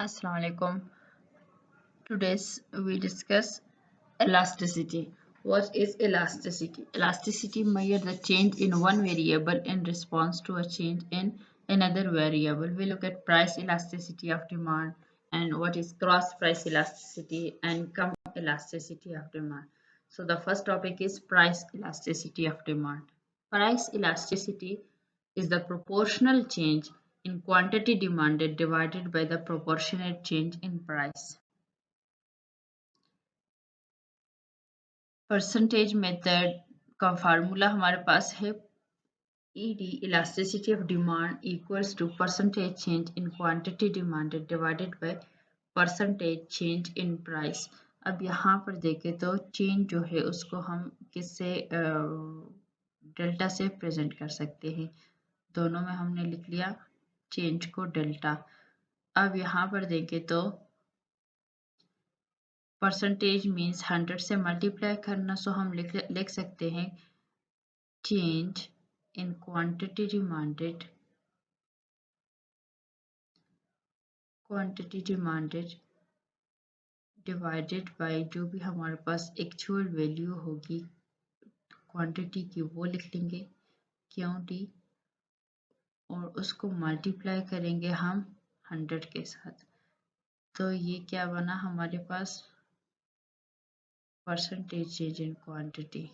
Assalamu alaikum. Today's we discuss elasticity. What is elasticity? Elasticity measures the change in one variable in response to a change in another variable. We look at price elasticity of demand and what is cross price elasticity and come elasticity of demand. So the first topic is price elasticity of demand. Price elasticity is the proportional change in quantity demanded divided by the proportionate change in price. Percentage method का formula हमारे पास है ED elasticity of demand equals to percentage change in quantity demanded divided by percentage change in price. अब यहाँ पर देखें तो change जो है उसको हम किससे डेल्टा से प्रेजेंट कर सकते हैं। दोनों में हमने लिख लिया चेंज को डेल्टा। अब यहाँ पर देखें तो परसेंटेज मीन्स 100 से मल्टीप्लाई करना, सो हम लिख सकते हैं change in quantity demanded divided by जो भी हमारे पास एक्चुअल वैल्यू होगी क्वांटिटी की वो लिख लेंगे क्वांटिटी और उसको मल्टीप्लाई करेंगे हम 100 के साथ। तो ये क्या बना हमारे पास परसेंटेज चेंज इन क्वांटिटी।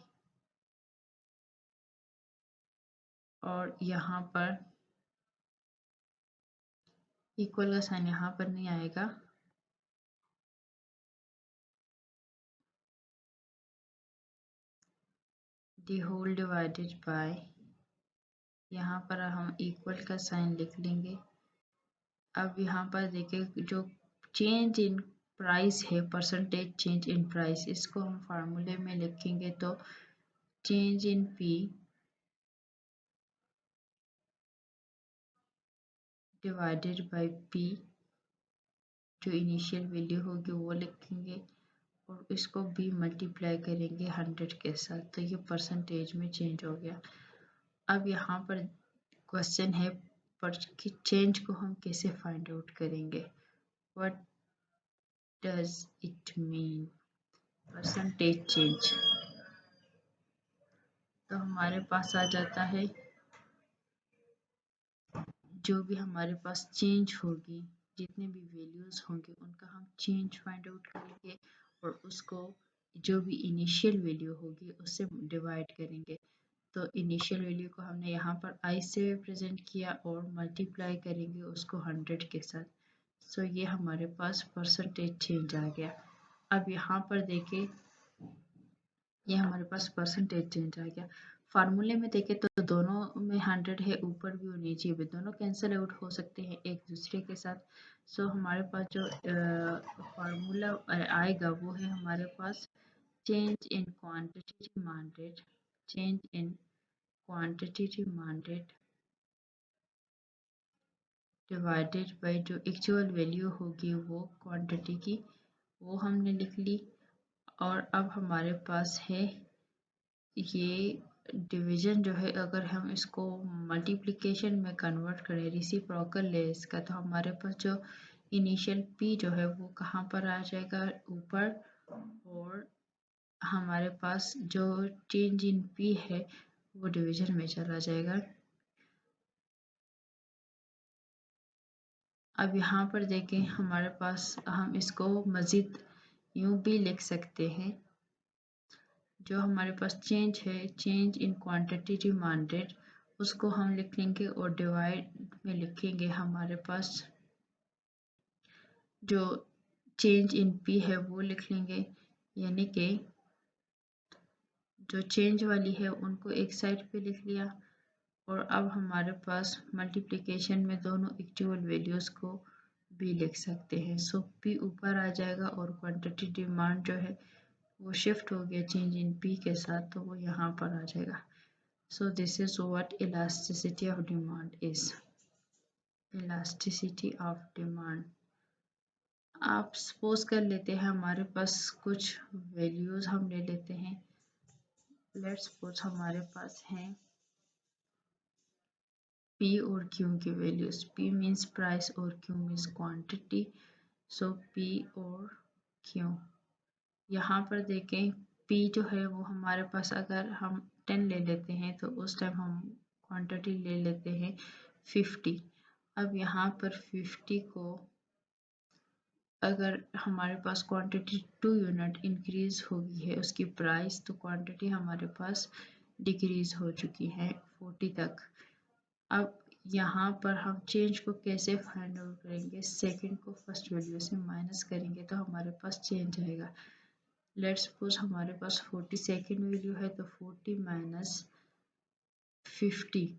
और यहाँ पर इक्वल का साइन यहाँ पर नहीं आएगा, दी होल डिवाइडेड बाय, यहाँ पर हम इक्वल का साइन लिख लेंगे। अब यहाँ पर देखिए जो चेंज इन प्राइस है परसेंटेज चेंज इन प्राइस, इसको हम फार्मूले में लिखेंगे तो change in P divided by P, जो इनिशियल वैल्यू होगी वो लिखेंगे और इसको भी मल्टीप्लाई करेंगे 100 के साथ, तो ये परसेंटेज में चेंज हो गया। अब यहाँ पर क्वेश्चन है पर कि चेंज को हम कैसे फाइंड आउट करेंगे। What does it mean percentage change. तो हमारे पास आ जाता है जो भी हमारे पास चेंज होगी, जितने भी वैल्यूज होंगे उनका हम चेंज फाइंड आउट करेंगे और उसको जो भी इनिशियल वैल्यू होगी उससे डिवाइड करेंगे। तो इनिशियल वैल्यू को हमने यहाँ पर i से प्रेजेंट किया और मल्टीप्लाई करेंगे उसको 100 के साथ। सो ये हमारे पास परसेंटेज चेंज आ गया। अब यहाँ पर देखें ये हमारे पास परसेंटेज चेंज आ गया। फार्मूले में देखें तो दोनों में 100 है, ऊपर भी और नीचे भी, दोनों कैंसिल आउट हो सकते हैं एक दूसरे के साथ। सो हमारे पास जो फार्मूला आएगा वो है हमारे पास change in quantity demanded, change in quantity demanded divided by जो एक्चुअल वैल्यू होगी वो क्वांटिटी की, वो हमने लिख ली। और अब हमारे पास है ये डिवीजन जो है, अगर हम इसको मल्टीप्लिकेशन में कन्वर्ट करें रेसिप्रोकल ले इसका, तो हमारे पास जो इनिशियल p जो है वो कहाँ पर आ जाएगा ऊपर, और हमारे पास जो चेंज इन p है वो डिवीजन में चला जाएगा। अब यहाँ पर देखें हमारे पास हम इसको मज़ीद यूँ भी लिख सकते हैं, जो हमारे पास चेंज है चेंज इन क्वांटिटी डिमांडेड उसको हम लिख लेंगे और डिवाइड में लिखेंगे हमारे पास जो चेंज इन पी है वो लिख लेंगे, यानी कि जो चेंज वाली है उनको एक साइड पे लिख लिया। और अब हमारे पास मल्टीप्लिकेशन में दोनों इक्वल वैल्यूज़ को भी लिख सकते हैं। सो पी ऊपर आ जाएगा और क्वांटिटी डिमांड जो है वो शिफ्ट हो गया चेंज इन पी के साथ, तो वो यहाँ पर आ जाएगा। So this is what elasticity of demand is. Elasticity of demand. आप सपोज कर लेते हैं हमारे पास कुछ वैल्यूज हम ले लेते हैं। लेट्स सपोज हमारे पास हैं P और Q की वैल्यूज। P मीन्स प्राइस और Q मीन्स क्वांटिटी। सो P और Q। यहाँ पर देखें P जो है वो हमारे पास अगर हम 10 ले लेते हैं तो उस टाइम हम क्वांटिटी ले लेते हैं 50। अब यहाँ पर 50 को अगर हमारे पास क्वांटिटी 2 यूनिट इंक्रीज हो गई है उसकी प्राइस, तो क्वांटिटी हमारे पास डिक्रीज हो चुकी है 40 तक। अब यहाँ पर हम चेंज को कैसे फाइंड आउट करेंगे? सेकंड को फर्स्ट वैल्यू से माइनस करेंगे तो हमारे पास चेंज आएगा। लेट्स सपोज हमारे पास 40 सेकंड वैल्यू है तो 40 माइनस 50।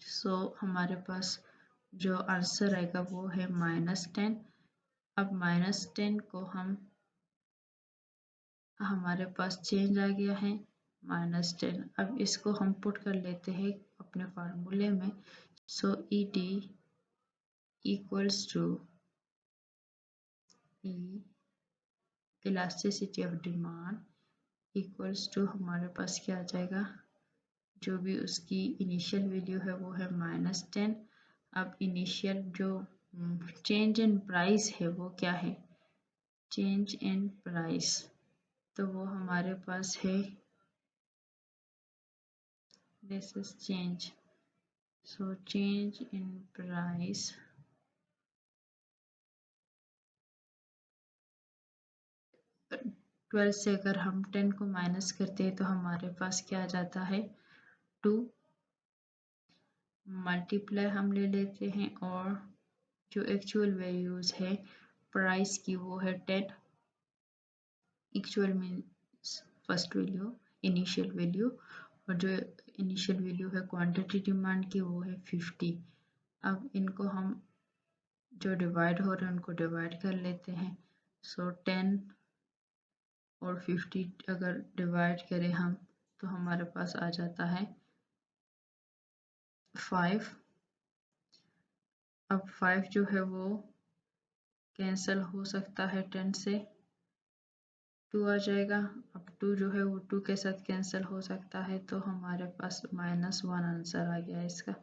सो हमारे पास जो आंसर आएगा वो है -10। अब -10 को हमारे पास चेंज आ गया है -10। अब इसको हम पुट कर लेते हैं अपने फार्मूले में। So ED equals to elasticity of demand equals to हमारे पास क्या आ जाएगा, जो भी उसकी इनिशियल वैल्यू है वो है -10। अब इनिशियल जो चेंज इन प्राइस है वो क्या है? चेंज इन प्राइस, तो वो हमारे पास है this is change. So change in price 12 से अगर हम 10 को माइनस करते हैं तो हमारे पास क्या आ जाता है 2। मल्टीप्लाई हम ले लेते हैं और जो एक्चुअल वैल्यूज है प्राइस की वो है 10। Actual means first value, initial value, और जो इनिशियल वैल्यू है क्वांटिटी डिमांड की वो है 50। अब इनको हम जो डिवाइड हो रहे हैं उनको डिवाइड कर लेते हैं। सो 10 और 50 अगर डिवाइड करें हम तो हमारे पास आ जाता है 5। अब 5 जो है वो कैंसिल हो सकता है 10 से, 2 आ जाएगा। अब 2 जो है वो 2 के साथ कैंसिल हो सकता है तो हमारे पास -1 आंसर आ गया इसका।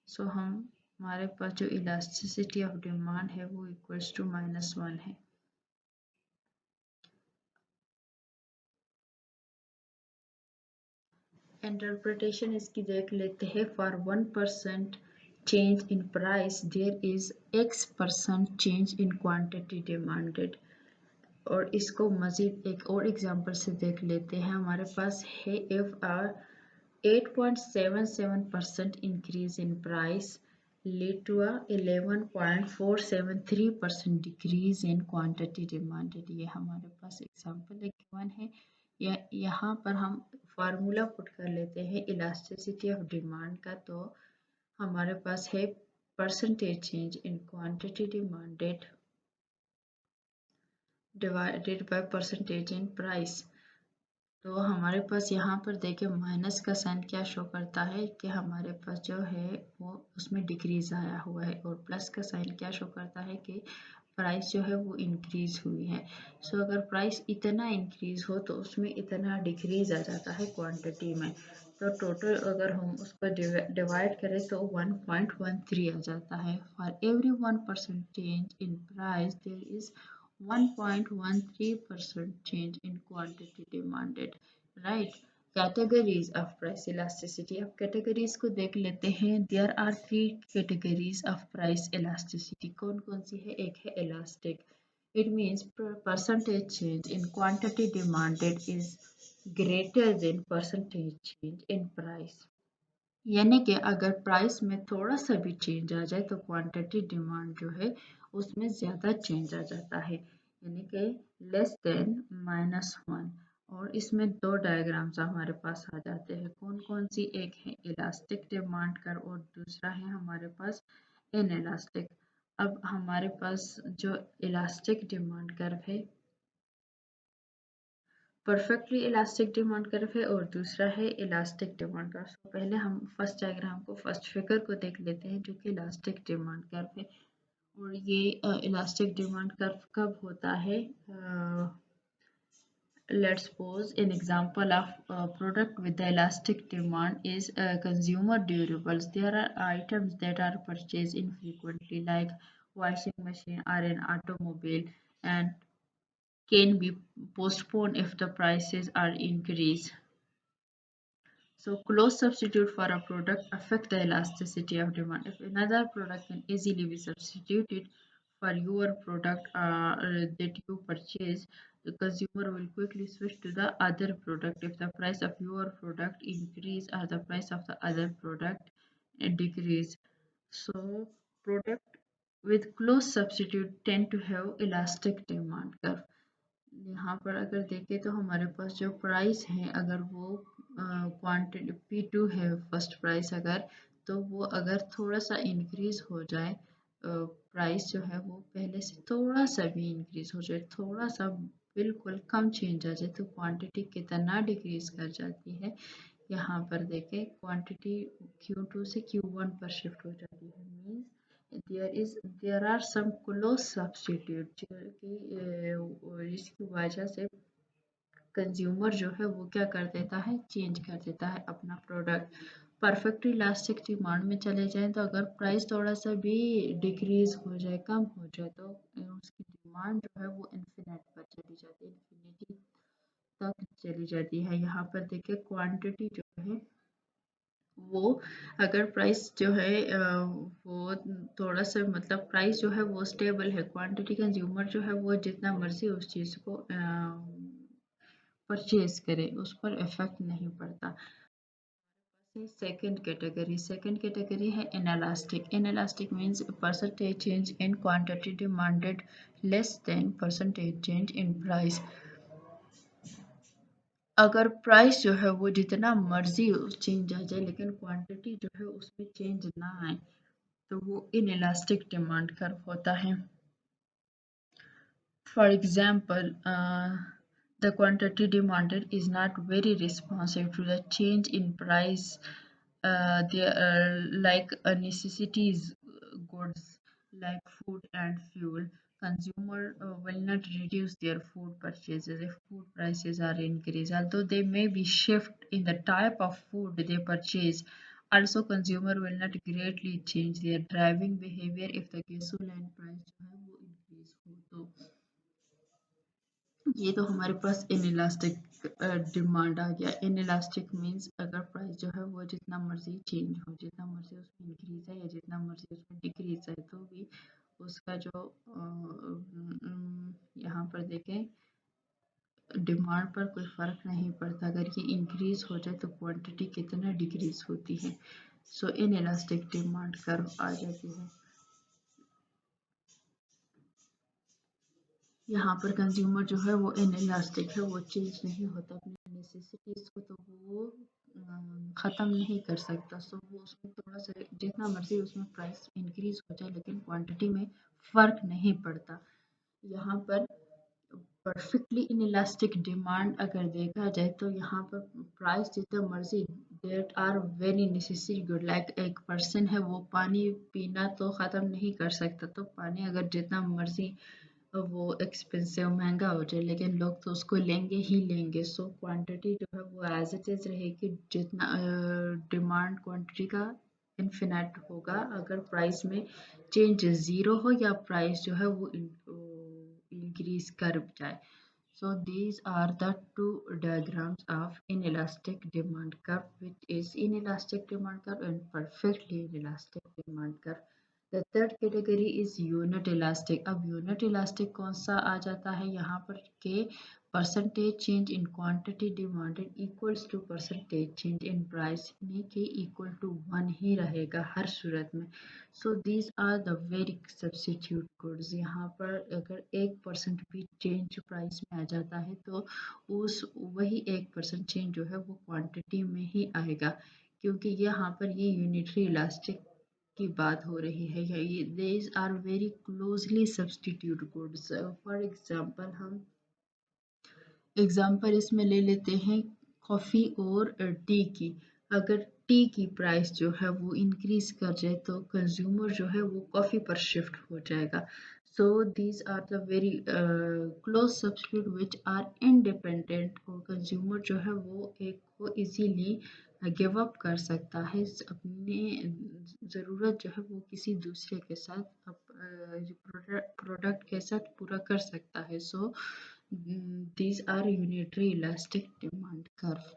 सो हमारे पास जो इलास्टिसिटी ऑफ डिमांड है वो इक्वल्स टू -1 है। इंटरप्रिटेशन इसकी देख लेते हैं। For 1% change in price there is X% change in quantity demanded. और इसको मज़ीद एक और एग्जांपल से देख लेते हैं। हमारे पास है if 8.77% increase in price lead to a 11.473% decrease in quantity demanded। ये हमारे पास एग्जांपल एक गिवन है। यहाँ पर हम फार्मूला पुट कर लेते हैं इलास्टिसिटी ऑफ डिमांड का। तो हमारे पास है percentage change in quantity demanded divided by percentage in price. तो हमारे पास यहाँ पर देखिए माइनस का साइन क्या शो करता है कि हमारे पास जो है वो उसमें डिक्रीज आया हुआ है, और प्लस का साइन क्या शो करता है कि प्राइस जो है वो इंक्रीज हुई है। सो अगर प्राइस इतना इंक्रीज हो तो उसमें इतना डिक्रीज आ जाता है क्वांटिटी में। तो टोटल अगर हम उसको डिवाइड करें तो 1.13 आ जाता है। For every 1% change in price there is 1.13% change in quantity demanded, right? Categories of price elasticity। अब categories को देख लेते हैं। There are 3 categories of price elasticity। कौन कौन सी है? एक है elastic, it means percentage change in quantity demanded is greater than percentage change in price। यानी कि अगर प्राइस में थोड़ा सा भी चेंज आ जाए तो क्वांटिटी डिमांड जो है उसमें ज़्यादा चेंज आ जाता है, यानी कि लेस देन -1। और इसमें 2 डायग्राम्स हमारे पास आ जाते हैं। कौन कौन सी? एक है इलास्टिक डिमांड कर्व और दूसरा है हमारे पास इनइलास्टिक। अब हमारे पास जो इलास्टिक डिमांड कर्व है परफेक्टली इलास्टिक डिमांड कर्व है और दूसरा है इलास्टिक डिमांड कर्व। तो पहले हम फर्स्ट डायग्राम को, फर्स्ट फिगर को देख लेते हैं जो कि इलास्टिक डिमांड कर्व है। और ये इलास्टिक डिमांड कर्व कब होता है? let's suppose an example of a product with the elastic demand is consumer durables. There are items that are purchased infrequently, like washing machine or an automobile, and can be postponed if the prices are increased. So close substitute for a product affect the elasticity of demand. If another product can easily be substituted for your product that you purchase, the consumer will quickly switch to the other product. If the price of your product increase or the price of the other product decrease. So product with close substitute tend to have elastic demand curve. यहाँ पर अगर देखें तो हमारे पास जो price है अगर वो क्वांटिटी P2 है फर्स्ट प्राइस अगर तो वो अगर थोड़ा सा इंक्रीज हो जाए प्राइस जो है वो पहले से थोड़ा सा भी इंक्रीज हो जाए थोड़ा सा बिल्कुल कम चेंज आ जाए तो क्वांटिटी कितना डिक्रीज कर जाती है यहाँ पर देखें क्वांटिटी Q2 से Q1 पर शिफ्ट हो जाती है means there are some close substitute जिसकी वजह से कंज्यूमर जो है वो क्या कर देता है चेंज कर देता है अपना प्रोडक्ट परफेक्ट इलास्टिक डिमांड में चले जाएं तो अगर प्राइस थोड़ा सा भी डिक्रीज हो जाए कम हो जाए तो उसकी डिमांड जो है वो इन्फिनिट पर चली जाती है इन्फिनिटी तक चली जाती है यहाँ पर देखिए क्वांटिटी जो है वो अगर प्राइस जो है वो थोड़ा सा मतलब प्राइस जो है वो स्टेबल है क्वांटिटी कंज्यूमर जो है वो जितना मर्जी उस चीज़ को परचेज करे उस पर इफेक्ट नहीं पड़ता सेकंड कैटेगरी है inelastic means percentage change in quantity demanded less than percentage change in price अगर प्राइस जो है वो जितना मर्जी चेंज आ जाए लेकिन क्वांटिटी जो है उसमें चेंज ना आए तो वो इनएलास्टिक डिमांड कर्व होता है for example the quantity demanded is not very responsive to the change in price there like necessities goods like food and fuel consumer will not reduce their food purchases if food prices are increased although they may be shift in the type of food they purchase also consumer will not greatly change their driving behavior if the gasoline price जो है वो increase हो तो ये तो हमारे पास inelastic demand आ गया inelastic means अगर प्राइस जो है वो जितना मर्जी चेंज हो जितना मर्जी उसमें इंक्रीज है या जितना मर्जी उसमें डिक्रीज है तो भी उसका जो यहाँ पर देखें डिमांड पर कोई फ़र्क नहीं पड़ता अगर ये इंक्रीज हो जाए तो क्वांटिटी कितना डिक्रीज होती है सो इनइलास्टिक डिमांड कर्व आ जाती है यहाँ पर कंज्यूमर जो है वो इनइलास्टिक है वो चेंज नहीं होता अपनी नेसेसिटीज़ को तो वो ख़त्म नहीं कर सकता सो वो उसमें थोड़ा सा जितना मर्जी उसमें प्राइस इंक्रीज हो जाए लेकिन क्वांटिटी में फ़र्क नहीं पड़ता यहाँ पर परफेक्टली इनइलास्टिक डिमांड अगर देखा जाए तो यहाँ पर प्राइस जितना मर्जी that are very necessary good like एक पर्सन है वो पानी पीना तो ख़त्म नहीं कर सकता तो पानी अगर जितना मर्जी वो एक्सपेंसिव महंगा हो जाए लेकिन लोग तो उसको लेंगे ही लेंगे सो क्वांटिटी जो है वो एज इट इज़ रहेगी जितना डिमांड क्वांटिटी का इन्फिनिट होगा अगर प्राइस में चेंज ज़ीरो हो या प्राइस जो है वो इंक्रीज कर जाए so these are the two diagrams of inelastic demand curve which is inelastic demand curve and perfectly inelastic demand curve The third category is unit elastic. अब unit elastic कौन सा आ जाता है यहाँ पर के percentage change in quantity demanded equals to percentage change in price यानी कि equal to 1 ही रहेगा हर सूरत में so these are the very substitute goods यहाँ पर अगर 1% भी change price में आ जाता है तो उस वही 1% change जो है वो quantity में ही आएगा क्योंकि यहाँ पर ये unitary elastic की बात हो रही है ये these are very closely substitute goods for example हम एग्जांपल इसमें ले लेते हैं कॉफ़ी और टी की अगर टी की प्राइस जो है वो इंक्रीज कर जाए तो कंज्यूमर जो है वो कॉफ़ी पर शिफ्ट हो जाएगा So these are the very close substitute which are independent, और कंज्यूमर जो है वो एक को इजीली गिव अप कर सकता है, अपने ज़रूरत जो है वो किसी दूसरे के साथ प्रोडक्ट के साथ पूरा कर सकता है. So these are unitary elastic demand curve.